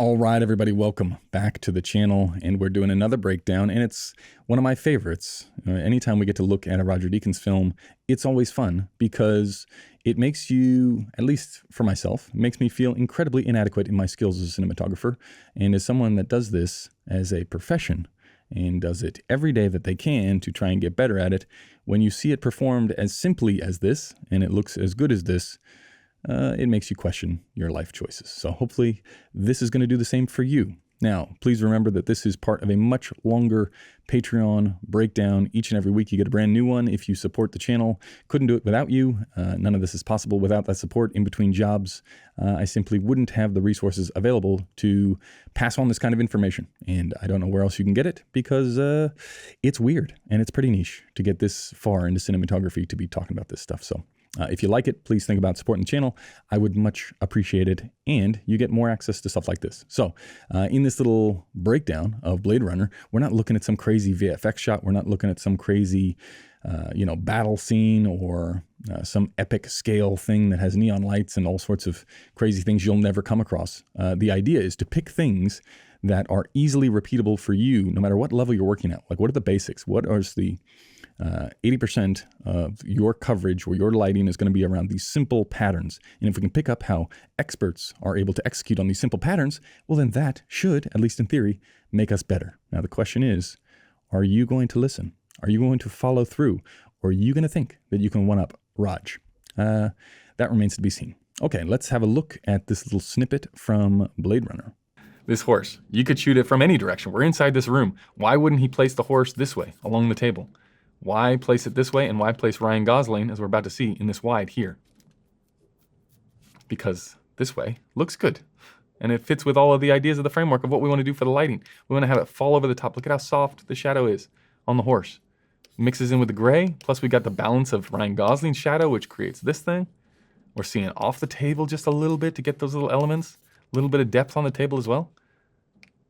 All right, everybody, welcome back to the channel, and we're doing another breakdown, and it's one of my favorites. Anytime we get to look at a Roger Deakins film, it's always fun because it makes you, at least for myself, makes me feel incredibly inadequate in my skills as a cinematographer, and as someone that does this as a profession and does it every day that they can to try and get better at it, when you see it performed as simply as this, and it looks as good as this, it makes you question your life choices. So hopefully this is going to do the same for you. Now, please remember that this is part of a much longer Patreon breakdown. Each and every week you get a brand new one if you support the channel. Couldn't do it without you. None of this is possible without that support. In between jobs, I simply wouldn't have the resources available to pass on this kind of information. And I don't know where else you can get it because it's weird and it's pretty niche to get this far into cinematography to be talking about this stuff. So if you like it, please think about supporting the channel. I would much appreciate it, and you get more access to stuff like this. So in this little breakdown of Bladerunner, we're not looking at some crazy VFX shot. We're not looking at some crazy, battle scene or some epic scale thing that has neon lights and all sorts of crazy things you'll never come across. The idea is to pick things that are easily repeatable for you, no matter what level you're working at. Like, what are the basics? What is the 80% of your coverage or your lighting is going to be around these simple patterns. And if we can pick up how experts are able to execute on these simple patterns, well, then that should, at least in theory, make us better. Now, the question is, are you going to listen? Are you going to follow through? Or are you going to think that you can one-up Raj? That remains to be seen. Okay, let's have a look at this little snippet from Bladerunner. This horse, you could shoot it from any direction. We're inside this room. Why wouldn't he place the horse this way along the table? Why place it this way, and why place Ryan Gosling, as we're about to see, in this wide here? Because this way looks good. And it fits with all of the ideas of the framework of what we want to do for the lighting. We want to have it fall over the top. Look at how soft the shadow is on the horse. Mixes in with the gray, plus we got the balance of Ryan Gosling's shadow, which creates this thing. We're seeing off the table just a little bit to get those little elements. A little bit of depth on the table as well.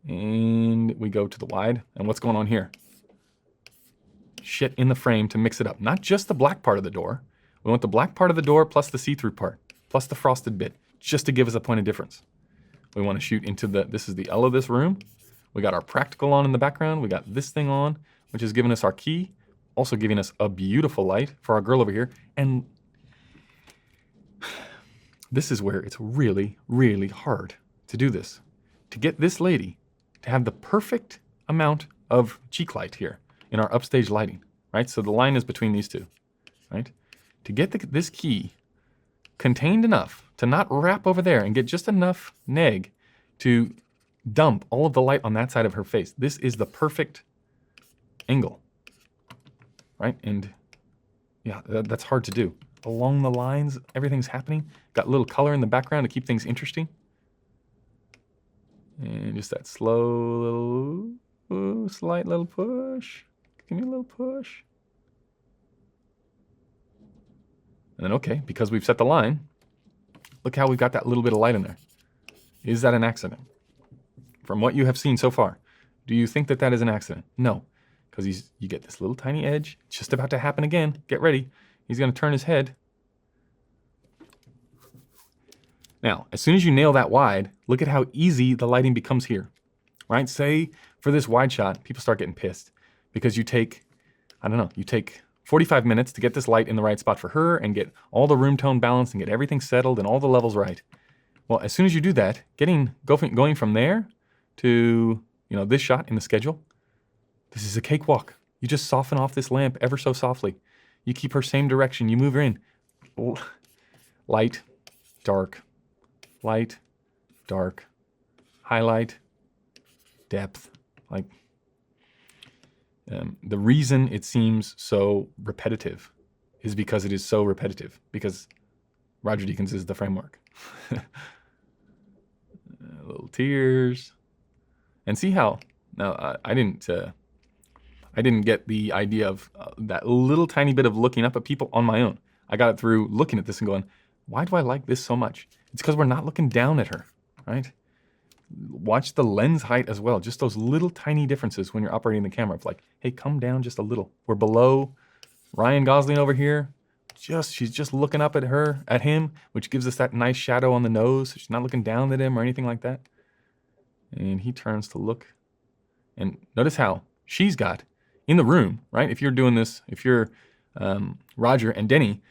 And we go to the wide. And what's going on here? Shit in the frame to mix it up. Not just the black part of the door. We want the black part of the door plus the see-through part, plus the frosted bit, just to give us a point of difference. We want to shoot into this is the L of this room. We got our practical on in the background. We got this thing on, which is giving us our key, also giving us a beautiful light for our girl over here. And this is where it's really, really hard to do this. To get this lady to have the perfect amount of cheek light here in our upstage lighting, right? So the line is between these two, right? To get this key contained enough to not wrap over there and get just enough neg to dump all of the light on that side of her face. This is the perfect angle, right? And yeah, that's hard to do. Along the lines, everything's happening. Got a little color in the background to keep things interesting. And just that slow little, slight little push. Give me a little push. And then, okay, because we've set the line, look how we've got that little bit of light in there. Is that an accident? From what you have seen so far, do you think that that is an accident? No, because you get this little tiny edge. It's just about to happen again. Get ready. He's going to turn his head. Now, as soon as you nail that wide, look at how easy the lighting becomes here, right? Say for this wide shot, people start getting pissed because you take, I don't know, you take 45 minutes to get this light in the right spot for her and get all the room tone balanced and get everything settled and all the levels right. Well, as soon as you do that, going from there to, this shot in the schedule, this is a cakewalk. You just soften off this lamp ever so softly. You keep her same direction. You move her in. Light, dark, light, dark, highlight, depth. Like, the reason it seems so repetitive is because it is so repetitive, because Roger Deakins is the framework. Little tears. And see how, now I didn't get the idea of that little tiny bit of looking up at people on my own. I got it through looking at this and going, why do I like this so much? It's because we're not looking down at her, right? Watch the lens height as well. Just those little tiny differences when you're operating the camera. Of like, hey, come down just a little. We're below Ryan Gosling over here. She's just looking up at him, which gives us that nice shadow on the nose. She's not looking down at him or anything like that. And he turns to look. And notice how she's got in the room, right? If you're doing this, if you're Roger and Denny,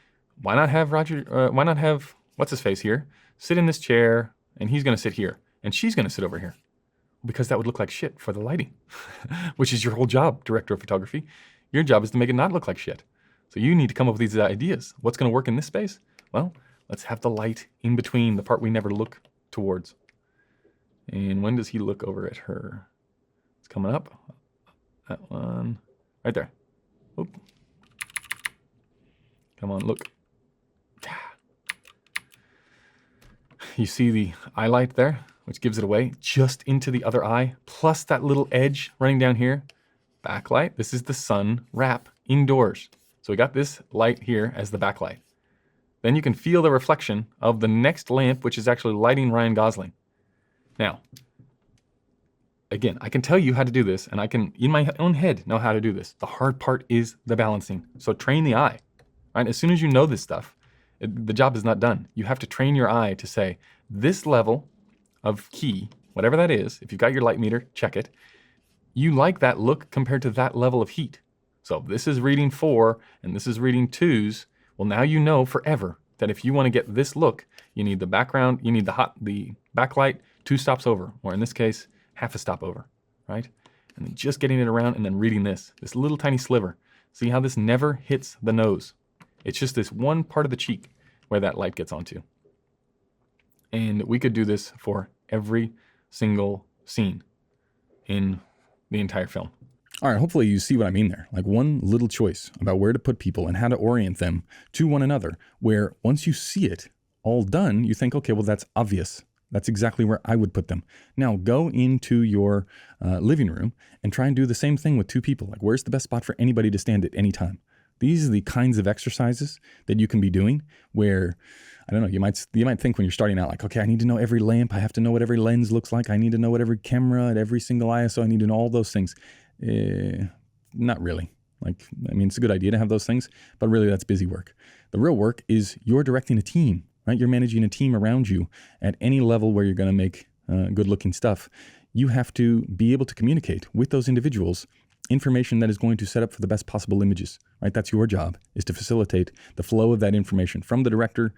why not have what's his face here sit in this chair, and he's going to sit here, and she's going to sit over here, because that would look like shit for the lighting, which is your whole job, director of photography. Your job is to make it not look like shit. So you need to come up with these ideas. What's going to work in this space? Well, let's have the light in between, the part we never look towards. And when does he look over at her? It's coming up. That one right there. Oop. Come on, look. You see the eye light there, which gives it away just into the other eye, plus that little edge running down here. Backlight. This is the sun wrap indoors. So we got this light here as the backlight. Then you can feel the reflection of the next lamp, which is actually lighting Ryan Gosling. Now, again, I can tell you how to do this, and I can, in my own head, know how to do this. The hard part is the balancing. So train the eye. Right? As soon as you know this stuff, the job is not done. You have to train your eye to say, this level of key, whatever that is, if you've got your light meter, check it. You like that look compared to that level of heat. So this is reading 4 and this is reading 2s. Well, now you know forever that if you want to get this look, you need the background, you need the backlight 2 stops over, or in this case, half a stop over, right? And then just getting it around and then reading this little tiny sliver. See how this never hits the nose. It's just this one part of the cheek where that light gets onto. And we could do this for every single scene in the entire film. All right, hopefully you see what I mean there. Like one little choice about where to put people and how to orient them to one another, where once you see it all done, you think, okay, well, that's obvious. That's exactly where I would put them. Now go into your living room and try and do the same thing with 2 people. Like, where's the best spot for anybody to stand at any time? These are the kinds of exercises that you can be doing where, I don't know, you might think when you're starting out, like, okay, I need to know every lamp. I have to know what every lens looks like. I need to know what every camera at every single ISO. I need to know all those things. Not really. Like, I mean, it's a good idea to have those things, but really that's busy work. The real work is you're directing a team, right? You're managing a team around you at any level where you're going to make good looking stuff. You have to be able to communicate with those individuals information that is going to set up for the best possible images, right? That's your job, is to facilitate the flow of that information from the director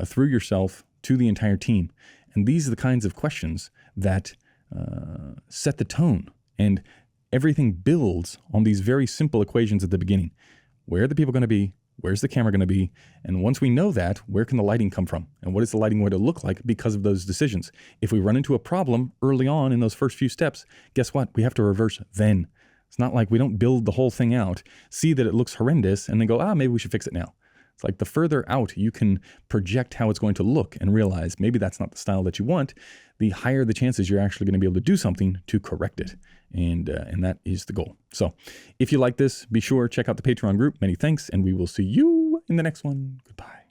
through yourself to the entire team. And these are the kinds of questions that set the tone, and everything builds on these very simple equations at the beginning. Where are the people going to be? Where's the camera going to be? And once we know that, where can the lighting come from? And what is the lighting going to look like because of those decisions? If we run into a problem early on in those first few steps, guess what? We have to reverse then. It's not like we don't build the whole thing out, see that it looks horrendous, and then go, maybe we should fix it now. It's like the further out you can project how it's going to look and realize maybe that's not the style that you want, the higher the chances you're actually going to be able to do something to correct it. And that is the goal. So if you like this, be sure to check out the Patreon group. Many thanks, and we will see you in the next one. Goodbye.